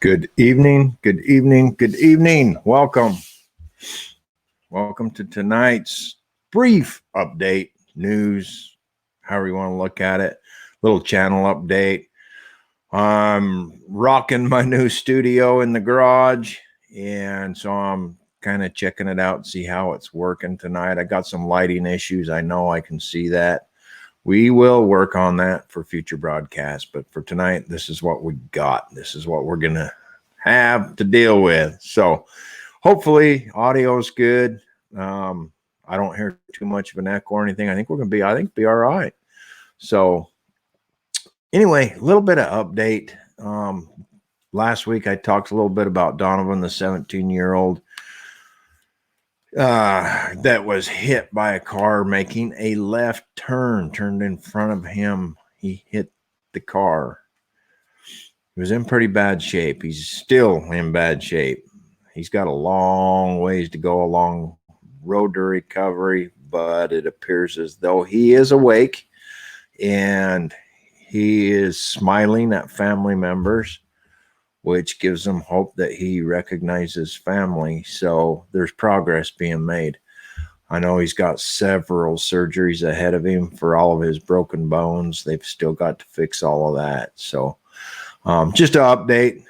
Good evening, good evening, good evening. Welcome. Welcome to tonight's brief update, news, however you want to look at it, little channel update. I'm rocking my new studio in the garage, and so I'm kind of checking it out, see how it's working tonight. I got some lighting issues. I know I can see that. We will work on that for future broadcasts, but for tonight, this is what we got. This is what we're going to have to deal with. So hopefully audio is good. I don't hear too much of an echo or anything. I think we're going to be all right. So anyway, a little bit of update. Last week I talked a little bit about Donovan, the 17-year-old that was hit by a car making a left turn, turned in front of him. He hit the car. He was in pretty bad shape. He's still in bad shape. He's got a long ways to go, a long road to recovery, but it appears as though he is awake and he is smiling at family members, which gives them hope that he recognizes family. So there's progress being made. I know he's got several surgeries ahead of him for all of his broken bones. They've still got to fix all of that. So just to update,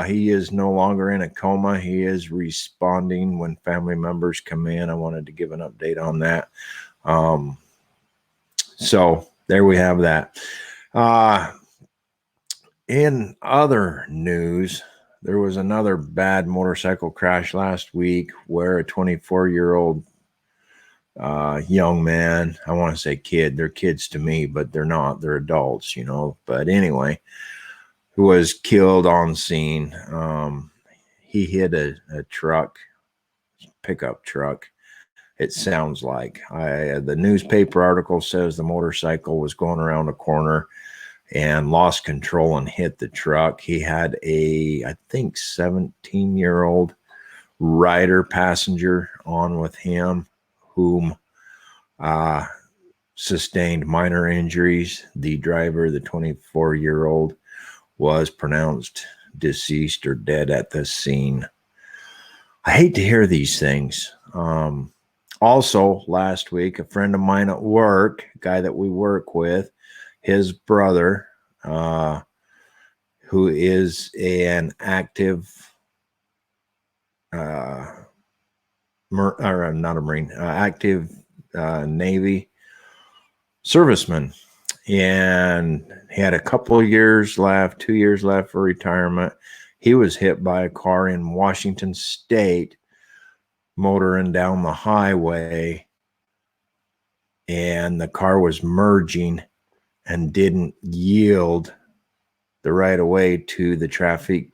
he is no longer in a coma. He is responding when family members come in. I wanted to give an update on that. So there we have that. In other news, there was another bad motorcycle crash last week where a 24-year-old young man, I want to say kid, they're kids to me, but they're not. They're adults, you know. But anyway, who was killed on scene. He hit a truck, pickup truck. It sounds like the newspaper article says the motorcycle was going around a corner and lost control and hit the truck. He had I think 17-year-old rider passenger on with him, whom sustained minor injuries. The driver, the 24-year-old, was pronounced deceased or dead at the scene. I hate to hear these things. Also, last week, a friend of mine at work, a guy that we work with, his brother, who is an active, not a Marine, active Navy serviceman. And he had a couple of years left, 2 years left for retirement. He was hit by a car in Washington State, motoring down the highway, and the car was merging and didn't yield the right of way to the traffic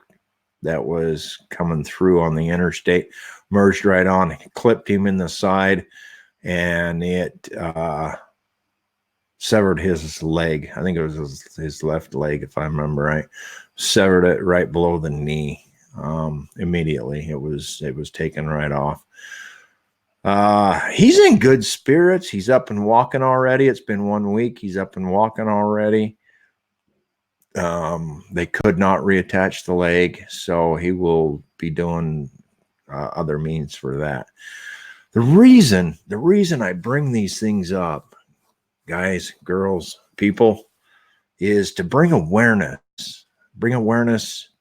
that was coming through on the interstate. Merged right on, clipped him in the side, and it severed his leg. I think it was his left leg, if I remember right. Severed it right below the knee. Immediately, it was taken right off. He's in good spirits. He's up and walking already. It's been 1 week. He's up and walking already. They could not reattach the leg, so he will be doing other means for that. The reason I bring these things up, guys, girls, people, is to bring awareness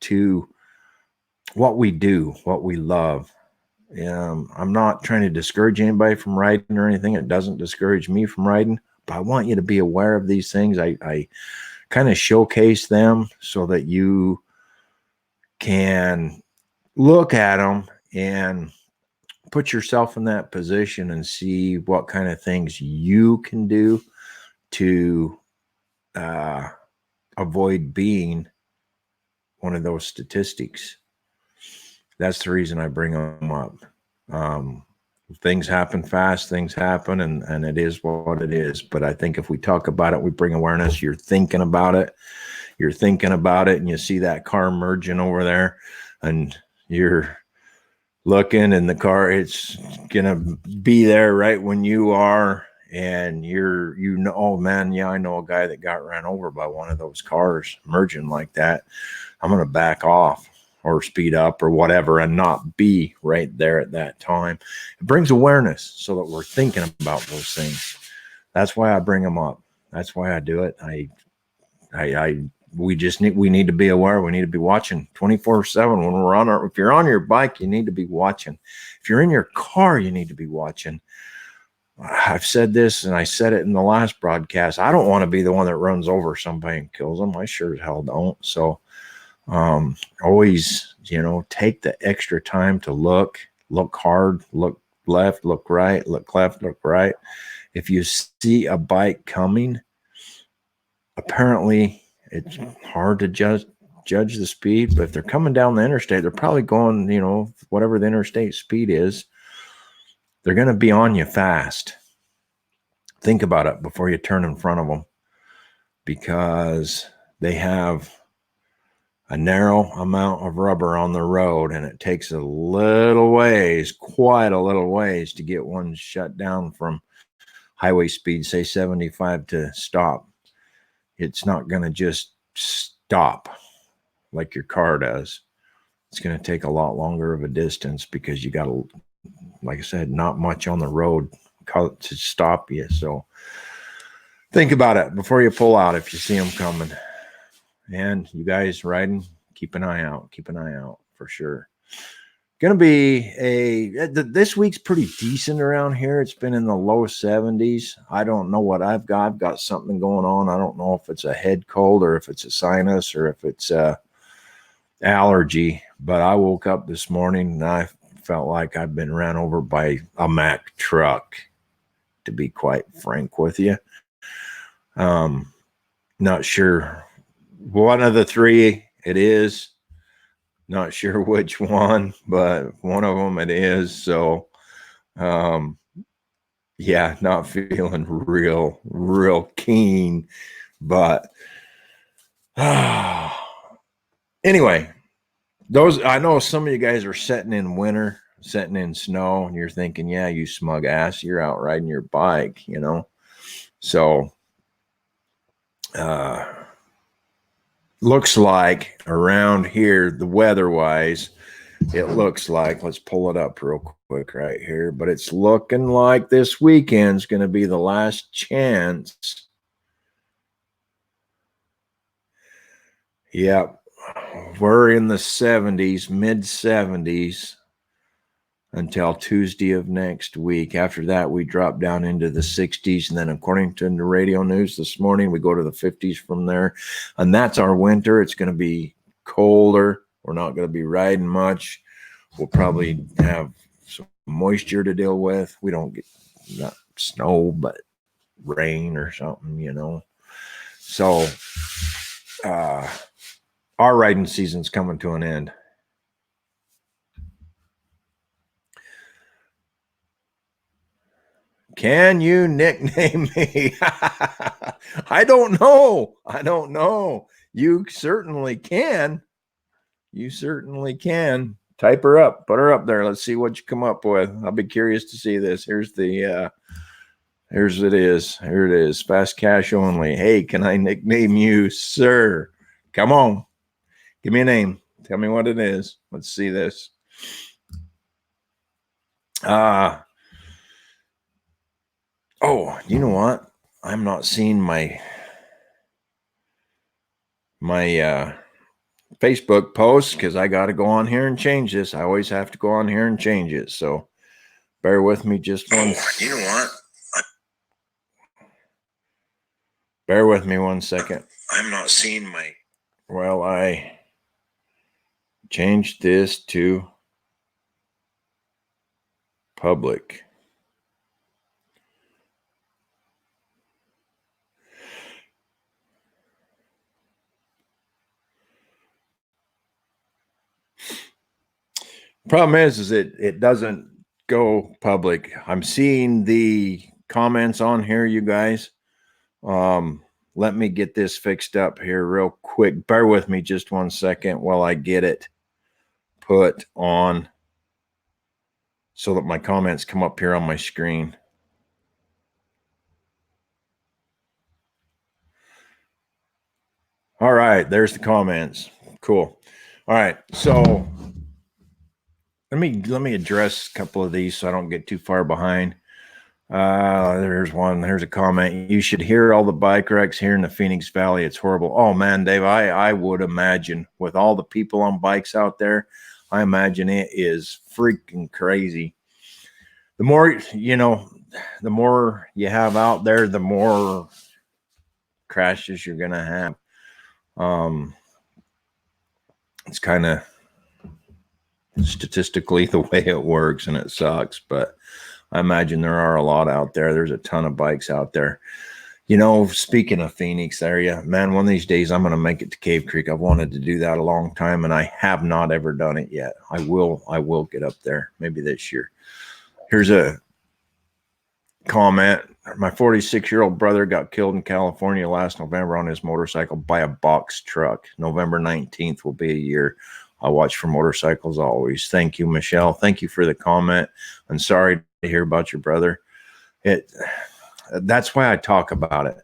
to what we do, what we love. I'm not trying to discourage anybody from riding or anything. It doesn't discourage me from riding, but I want you to be aware of these things. I kind of showcase them so that you can look at them and put yourself in that position and see what kind of things you can do to avoid being one of those statistics. That's the reason I bring them up. Things happen fast, things happen, and it is what it is. But I think if we talk about it, we bring awareness. You're thinking about it, and you see that car merging over there, and you're looking, and the car, it's gonna be there right when you are, and oh man, yeah, I know a guy that got ran over by one of those cars merging like that. I'm gonna back off. or speed up or whatever and not be right there at that time. It brings awareness so that we're thinking about those things. That's why I bring them up. That's why I do it. We need to be aware. We need to be watching 24/7 when we're on if you're on your bike, you need to be watching. If you're in your car, you need to be watching. I've said this and I said it in the last broadcast. I don't want to be the one that runs over somebody and kills them. I sure as hell don't. So always, take the extra time to look hard, look left, look right, look left, look right. If you see a bike coming, apparently it's hard to judge the speed, but if they're coming down the interstate, they're probably going, whatever the interstate speed is, they're going to be on you fast. Think about it before you turn in front of them, because they have a narrow amount of rubber on the road, and it takes a little ways, quite a little ways, to get one shut down from highway speed, say 75, to stop. It's not going to just stop like your car does. It's going to take a lot longer of a distance because you got, like I said, not much on the road to stop you. So think about it before you pull out if you see them coming. And you guys riding, keep an eye out. Keep an eye out for sure. Going to be this week's pretty decent around here. It's been in the low 70s. I don't know what I've got. I've got something going on. I don't know if it's a head cold or if it's a sinus or if it's a allergy. But I woke up this morning and I felt like I've been ran over by a Mack truck, to be quite frank with you. Not sure one of the three it is. Not sure which one, but one of them it is. So, yeah, not feeling real keen. But anyway, I know some of you guys are sitting in winter, sitting in snow, and you're thinking, yeah, you smug ass, you're out riding your bike, So, looks like around here, the weather-wise, it looks like, let's pull it up real quick right here, but it's looking like this weekend's going to be the last chance. Yep. We're in the 70s, mid 70s until Tuesday of next week. After that, we drop down into the 60s. And then according to the radio news this morning, we go to the 50s from there. And that's our winter. It's going to be colder. We're not going to be riding much. We'll probably have some moisture to deal with. We don't get not snow, but rain or something, So our riding season's coming to an end. Can you nickname me? I don't know. You certainly can. Type her up. Put her up there. Let's see what you come up with. I'll be curious to see this. Here's it is. Here it is. Fast cash only. Hey, can I nickname you, sir? Come on. Give me a name. Tell me what it is. Let's see this. Oh, you know what? I'm not seeing my Facebook post because I got to go on here and change this. I always have to go on here and change it. So bear with me just one. You know what? Bear with me 1 second. I'm not seeing my. Well, I changed this to public. Problem is it doesn't go public. I'm seeing the comments on here, you guys. Let me get this fixed up here real quick. Bear with me just 1 second while I get it put on so that my comments come up here on my screen. All right, there's the comments. Cool. All right. So let me address a couple of these so I don't get too far behind. There's one. There's a comment. You should hear all the bike wrecks here in the Phoenix Valley. It's horrible. Oh man, Dave, I would imagine with all the people on bikes out there, I imagine it is freaking crazy. The more the more you have out there, the more crashes you're gonna have. It's kind of statistically the way it works, and it sucks, but I imagine there are a lot out there. There's a ton of bikes out there. Speaking of Phoenix area, man, one of these days I'm going to make it to Cave Creek. I've wanted to do that a long time, and I have not ever done it yet. I will get up there maybe this year. Here's a comment. My 46-year-old brother got killed in California last November on his motorcycle by a box truck. November 19th will be a year. I watch for motorcycles always. Thank you, Michelle. Thank you for the comment. I'm sorry to hear about your brother. That's why I talk about it.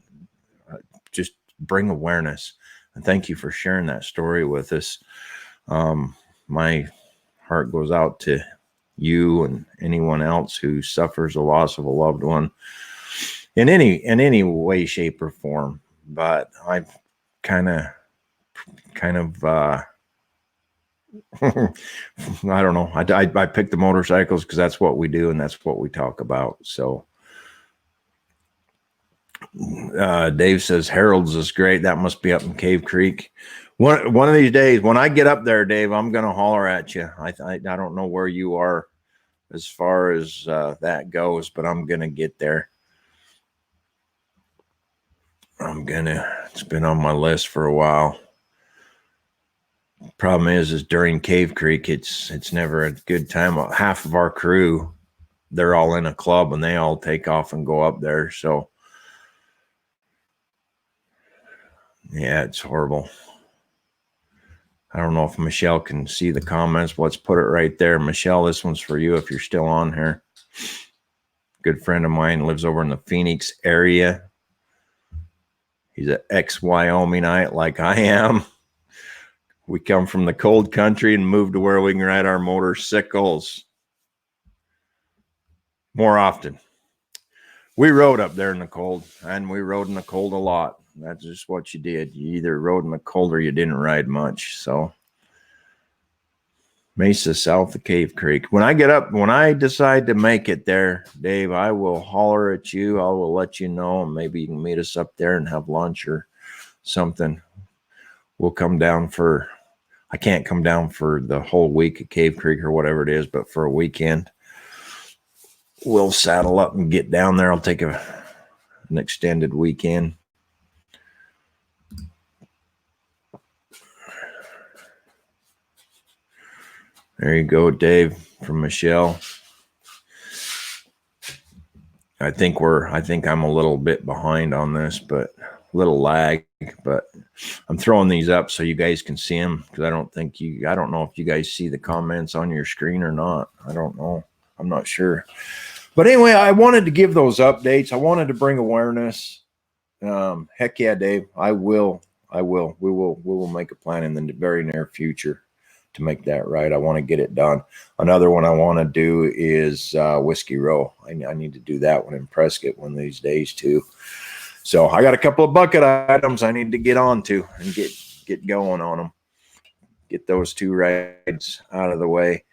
Just bring awareness. And thank you for sharing that story with us. My heart goes out to you and anyone else who suffers the loss of a loved one in any way, shape, or form. But I kind of I don't know. I picked the motorcycles because that's what we do and that's what we talk about. So Dave says Harold's is great. That must be up in Cave Creek. One of these days when I get up there, Dave, I'm gonna holler at you. I don't know where you are as far as that goes, but I'm gonna get there. It's been on my list for a while. Problem is during Cave Creek, it's never a good time. Half of our crew, they're all in a club and they all take off and go up there. So yeah, it's horrible. I don't know if Michelle can see the comments. Let's put it right there. Michelle, this one's for you if you're still on here. Good friend of mine lives over in the Phoenix area. He's an ex-Wyomingite like I am. We come from the cold country and moved to where we can ride our motorcycles more often. We rode up there in the cold, and we rode in the cold a lot. That's just what you did. You either rode in the cold or you didn't ride much. So Mesa, south of Cave Creek. When I decide to make it there, Dave, I will holler at you. I will let you know, and maybe you can meet us up there and have lunch or something. We'll come down I can't come down for the whole week at Cave Creek or whatever it is, but for a weekend, we'll saddle up and get down there. I'll take an extended weekend. There you go, Dave, from Michelle. I think I'm a little bit behind on this, but a little lag, but I'm throwing these up so you guys can see them because I don't know if you guys see the comments on your screen or not. I don't know. I'm not sure. But anyway, I wanted to give those updates. I wanted to bring awareness. Heck yeah, Dave. I will. We will make a plan in the very near future to make that right. I want to get it done. Another one I want to do is Whiskey Row. I need to do that one in Prescott one of these days too. So I got a couple of bucket items I need to get on to and get going on them. Get those two rides out of the way.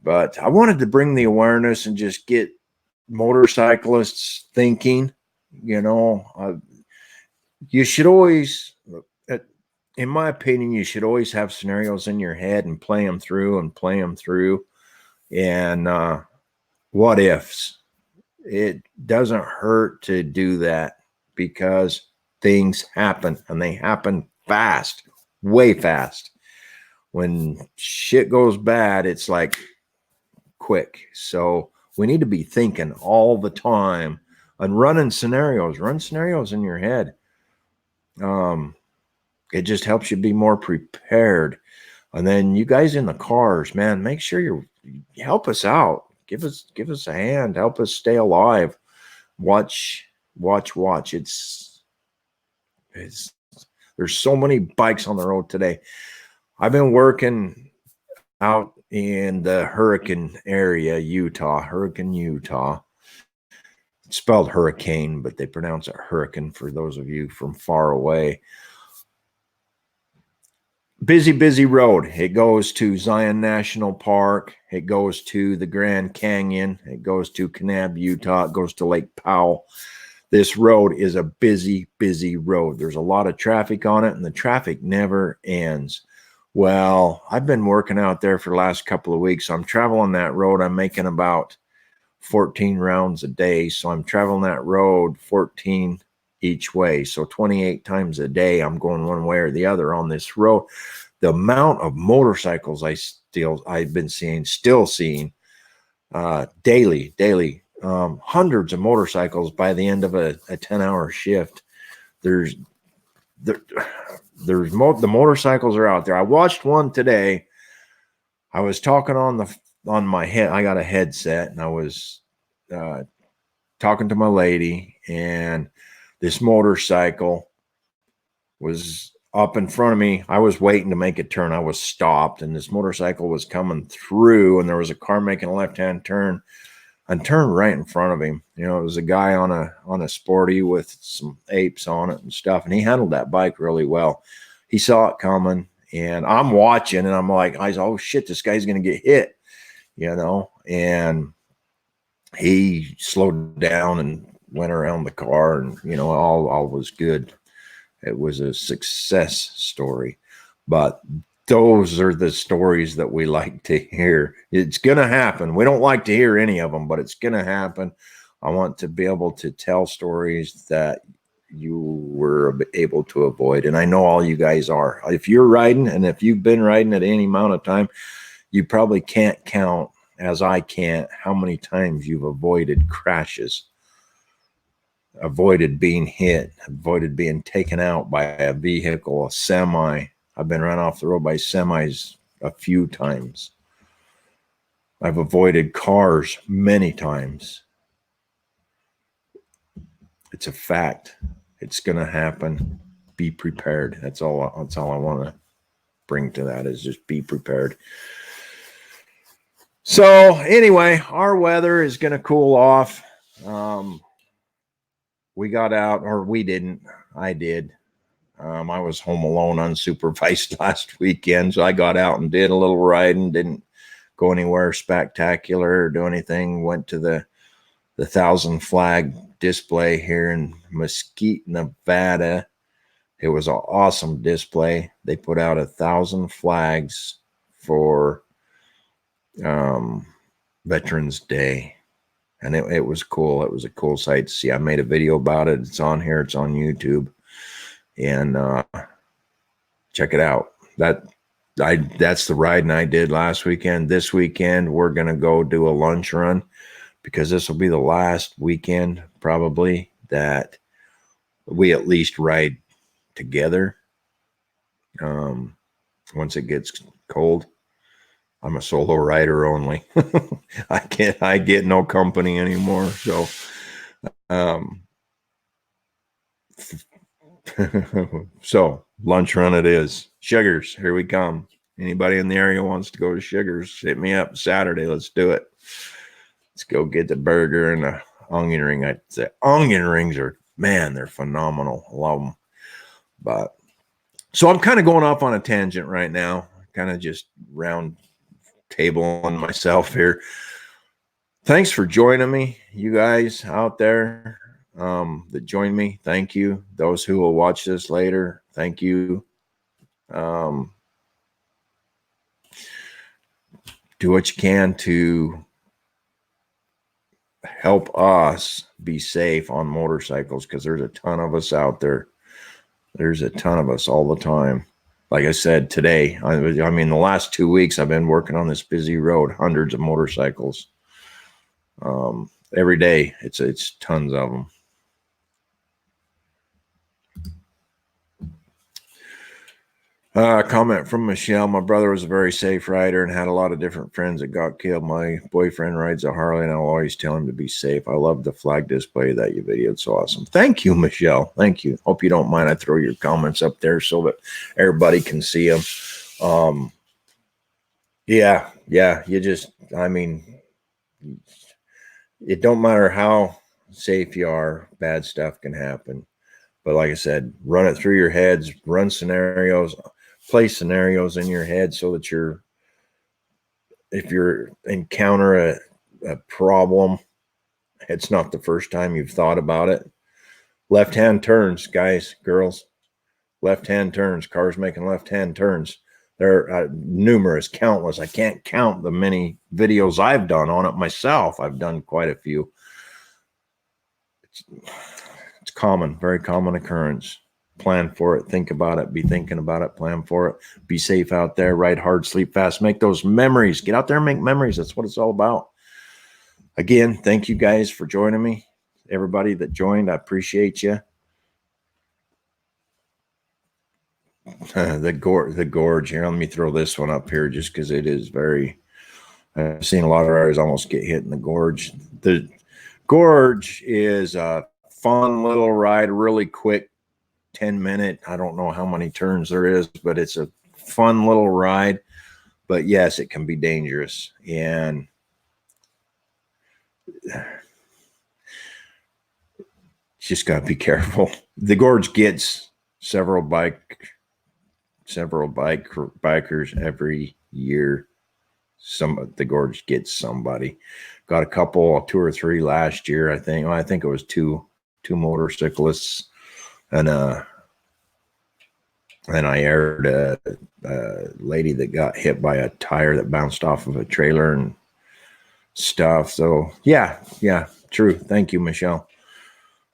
But I wanted to bring the awareness and just get motorcyclists thinking, you should always, in my opinion, you should always have scenarios in your head and play them through. And what ifs. It doesn't hurt to do that because things happen and they happen fast, way fast. When shit goes bad, it's like quick. So we need to be thinking all the time and run scenarios in your head. It just helps you be more prepared. And then you guys in the cars, man, make sure you help us out. Give us a hand. Help us stay alive. Watch. There's so many bikes on the road today. I've been working out in the Hurricane area, Hurricane, Utah. It's spelled hurricane, but they pronounce it hurricane for those of you from far away. Busy road. It goes to Zion National Park. It goes to the Grand Canyon. It goes to Kanab, Utah. It goes to Lake Powell. This road is a busy road. There's a lot of traffic on it, and the traffic never ends. Well, I've been working out there for the last couple of weeks. So I'm traveling that road. I'm making about 14 rounds a day. So I'm traveling that road 14 each way. So 28 times a day, I'm going one way or the other on this road. The amount of motorcycles I've been still seeing daily, hundreds of motorcycles by the end of a 10-hour shift. The motorcycles are out there. I watched one today. I was talking on my head. I got a headset and I was talking to my lady, and this motorcycle was up in front of me. I was waiting to make a turn. I was stopped, and this motorcycle was coming through, and there was a car making a left-hand turn and turned right in front of him. You know, it was a guy on a sporty with some apes on it and stuff, and he handled that bike really well. He saw it coming, and I'm watching, and I'm like, oh shit, this guy's going to get hit, you know, and he slowed down and went around the car, and, you know, all was good. It was a success story, but those are the stories that we like to hear. It's going to happen. We don't like to hear any of them, but it's going to happen. I want to be able to tell stories that you were able to avoid. And I know all you guys are. If you're riding, and if you've been riding at any amount of time, you probably can't count, as I can't, how many times you've avoided crashes, avoided being hit, avoided being taken out by a vehicle, a semi. I've been run off the road by semis a few times. I've avoided cars many times. It's a fact. It's going to happen. Be prepared. That's all I want to bring to that, is just be prepared. So anyway, our weather is going to cool off. We got out, or we didn't. I did. I was home alone unsupervised last weekend, so I got out and did a little riding. Didn't go anywhere spectacular or do anything. Went to the 1,000 flag display here in Mesquite, Nevada. It was an awesome display. They put out 1,000 flags for Veterans Day, and it was cool. It was a cool sight to see. I made a video about it. It's on here. It's on YouTube, and check it out. That's the riding I did last weekend. This weekend we're gonna go do a lunch run, because this will be the last weekend probably that we at least ride together. Once it gets cold, I'm a solo rider only. I get no company anymore. So, so lunch run it is. Sugars, here we come. Anybody in the area wants to go to Sugars, hit me up Saturday. Let's do it. Let's go get the burger and the onion ring. I'd say onion rings are, man, they're phenomenal. I love them. But so I'm kind of going off on a tangent right now, kind of just round table on myself here. Thanks for joining me, you guys out there that join me. Thank you. Those who will watch this later, thank you. Do what you can to help us be safe on motorcycles, because there's a ton of us out there. There's a ton of us all the time. Like I said, today, I mean, the last 2 weeks I've been working on this busy road, hundreds of motorcycles. Every day, it's tons of them. Comment from Michelle. My brother was a very safe rider and had a lot of different friends that got killed. My boyfriend rides a Harley, and I'll always tell him to be safe. I love the flag display that you videoed. So awesome. Thank you, Michelle. Thank you. Hope you don't mind I throw your comments up there so that everybody can see them. Yeah, you just, I mean, it don't matter how safe you are, bad stuff can happen. But like I said, run it through your heads, run scenarios, play scenarios in your head so that if you're encounter a problem, it's not the first time you've thought about it. Left-hand turns, guys, girls, left-hand turns, cars making left-hand turns. There are numerous, countless. I can't count the many videos I've done on it myself. I've done quite a few. It's common, very common occurrence. Plan for it, think about it, be thinking about it, plan for it. Be safe out there, ride hard, sleep fast, make those memories. Get out there and make memories. That's what it's all about. Again, thank you guys for joining me. Everybody that joined, I appreciate you. The gorge here. Let me throw this one up here just because it is very. I've seen a lot of riders almost get hit in the gorge. The gorge is a fun little ride, really quick, 10-minute. I don't know how many turns there is, but it's a fun little ride. But yes, it can be dangerous, and just got to be careful. The gorge gets several bikers every year. The gorge gets somebody. Got a couple, 2 or 3 last year, I think. Well, I think it was two motorcyclists, and I aired a lady that got hit by a tire that bounced off of a trailer and stuff. So yeah, true. Thank you, Michelle.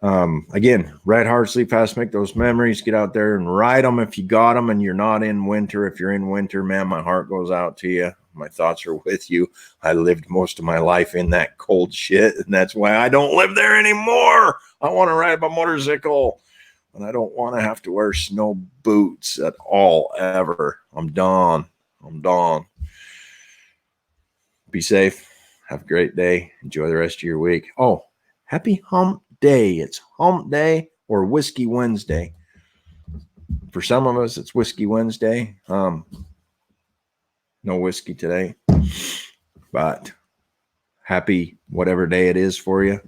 Again, ride hard, sleep fast, make those memories, get out there and ride them if you got them and you're not in winter. If you're in winter, man, my heart goes out to you. My thoughts are with you. I lived most of my life in that cold shit, and that's why I don't live there anymore. I want to ride my motorcycle, and I don't want to have to wear snow boots at all, ever. I'm done. Be safe. Have a great day. Enjoy the rest of your week. Oh, happy hump day. It's hump day or Whiskey Wednesday. For some of us, it's Whiskey Wednesday. No whiskey today, but happy whatever day it is for you.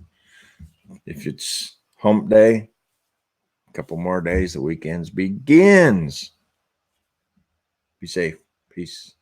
If it's hump day, a couple more days, the weekend begins. Be safe. Peace.